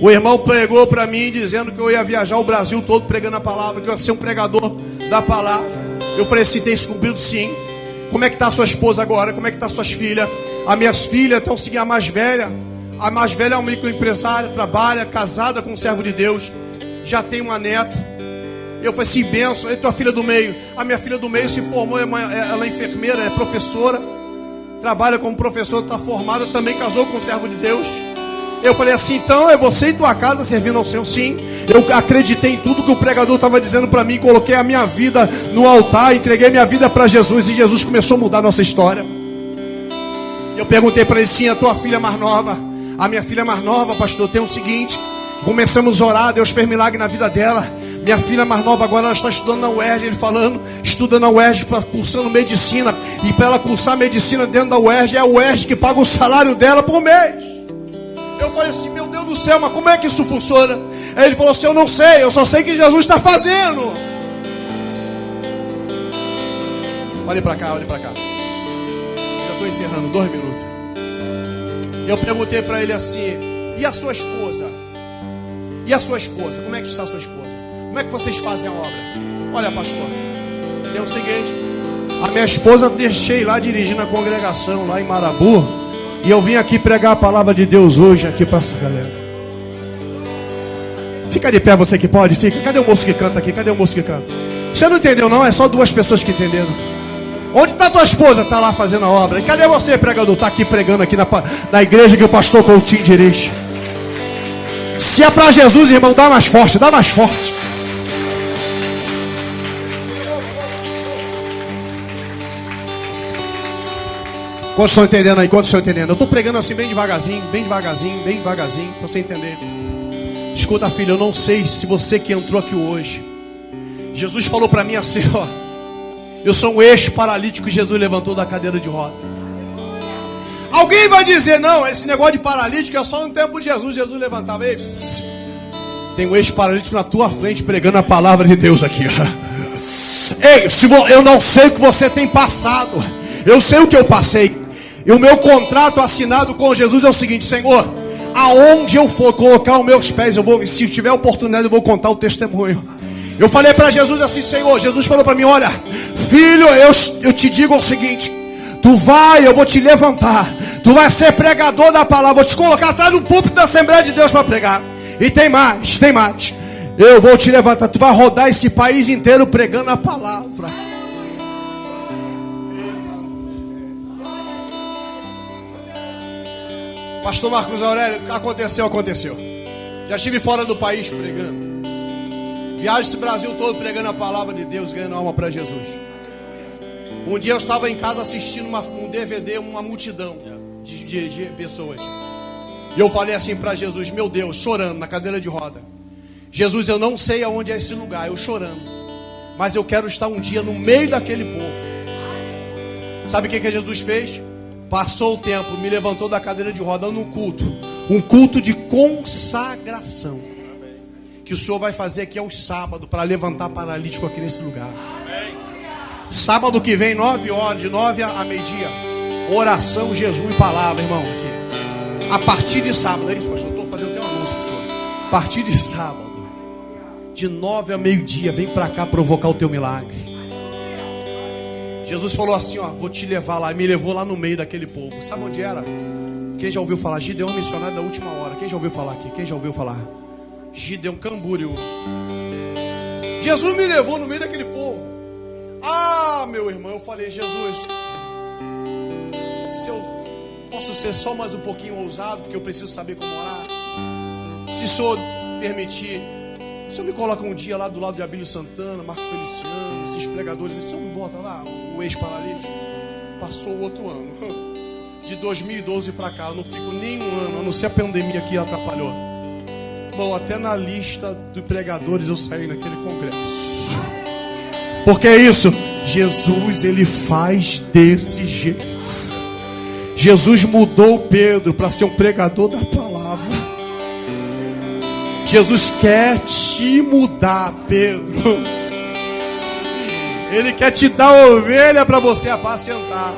o irmão pregou para mim dizendo que eu ia viajar o Brasil todo pregando a palavra, que eu ia ser um pregador da palavra. Eu falei assim: tem se cumprido? Sim. Como é que está a sua esposa agora? Como é que está suas filhas? As minhas filhas estão seguindo a mais velha. A mais velha é uma microempresária, trabalha, casada com um servo de Deus, já tem uma neta. Eu falei assim: benção. E tua filha do meio? A minha filha do meio se formou, ela é enfermeira, é professora, trabalha como professora, está formada, também casou com um servo de Deus. Eu falei assim: então é você e tua casa servindo ao Senhor? Sim. Eu acreditei em tudo que o pregador estava dizendo para mim, coloquei a minha vida no altar, entreguei minha vida para Jesus, e Jesus começou a mudar a nossa história. Eu perguntei para ele: sim, a tua filha mais nova? A minha filha mais nova, pastor, tem o seguinte, começamos a orar, Deus fez milagre na vida dela. Minha filha mais nova agora, ela está estudando na UERJ. Ele falando, estuda na UERJ, cursando medicina. E para ela cursar medicina dentro da UERJ, é a UERJ que paga o salário dela por mês. Eu falei assim: meu Deus do céu, mas como é que isso funciona? Aí ele falou assim: eu não sei, eu só sei que Jesus está fazendo. Olhe para cá, olhe para cá. Eu estou encerrando, 2 minutos. Eu perguntei para ele assim: e a sua esposa? E a sua esposa? Como é que está a sua esposa? Como é que vocês fazem a obra? Olha, pastor, tem o seguinte: a minha esposa deixei lá dirigindo a congregação lá em Marabu, e eu vim aqui pregar a palavra de Deus hoje aqui para essa galera. Fica de pé, você que pode, fica. Cadê o moço que canta aqui? Cadê o moço que canta? Você não entendeu não? É só 2 pessoas que entenderam. Onde está tua esposa? Está lá fazendo a obra. E cadê você, pregador? Está aqui pregando aqui na igreja que o pastor Coutinho dirige. Se é para Jesus, irmão, dá mais forte, dá mais forte. Quantos estão entendendo aí? Quantos estão entendendo? Eu estou pregando assim bem devagarzinho, bem devagarzinho, bem devagarzinho, para você entender. Escuta, filho, eu não sei se você que entrou aqui hoje, Jesus falou para mim assim, ó: eu sou um ex-paralítico que Jesus levantou da cadeira de roda. Alguém vai dizer: não, esse negócio de paralítico é só no tempo de Jesus. Jesus levantava. Ei, tem um ex-paralítico na tua frente pregando a palavra de Deus aqui. Ei, eu não sei o que você tem passado, eu sei o que eu passei. E o meu contrato assinado com Jesus é o seguinte: Senhor, aonde eu for colocar os meus pés, eu vou, se tiver oportunidade, eu vou contar o testemunho. Eu falei para Jesus assim: Senhor, Jesus falou para mim: olha, filho, eu te digo o seguinte: eu vou te levantar, tu vai ser pregador da palavra, vou te colocar atrás do púlpito da Assembleia de Deus para pregar. E tem mais, eu vou te levantar, tu vai rodar esse país inteiro pregando a palavra. Pastor Marcos Aurélio, aconteceu. Já estive fora do país pregando. Viajo esse Brasil todo pregando a palavra de Deus, ganhando alma para Jesus. Um dia eu estava em casa assistindo um DVD, uma multidão de pessoas. E eu falei assim para Jesus: meu Deus, chorando na cadeira de roda: Jesus, eu não sei aonde é esse lugar, eu chorando, mas eu quero estar um dia no meio daquele povo. Sabe o que Jesus fez? Passou o tempo, me levantou da cadeira de roda num culto. Um culto de consagração que o Senhor vai fazer aqui aos sábados, para levantar paralítico aqui nesse lugar. Sábado que vem, 9 horas, de 9 a meio-dia, oração, jejum e palavra, irmão, aqui. A partir de sábado, é isso, pastor? Estou fazendo até um anúncio, pastor. A partir de sábado, de 9 a meio-dia, vem para cá provocar o teu milagre. Jesus falou assim, ó: vou te levar lá. Me levou lá no meio daquele povo. Sabe onde era? Quem já ouviu falar? Gideão, missionário da última hora. Quem já ouviu falar aqui? Quem já ouviu falar? Gideão, Camboriú. Jesus me levou no meio daquele povo. Ah, meu irmão, eu falei: Jesus, se eu posso ser só mais um pouquinho ousado, porque eu preciso saber como orar. Se o Senhor permitir, o Senhor me coloca um dia lá do lado de Abílio Santana, Marco Feliciano, esses pregadores, o Senhor me bota lá, o ex-paralítico. Passou o outro ano. De 2012 para cá, eu não fico nem um ano, a não ser a pandemia que atrapalhou. Bom, até na lista de pregadores eu saí naquele congresso. Porque é isso, Jesus, ele faz desse jeito. Jesus mudou Pedro para ser um pregador da palavra. Jesus quer te mudar, Pedro. Ele quer te dar ovelha para você apacentar.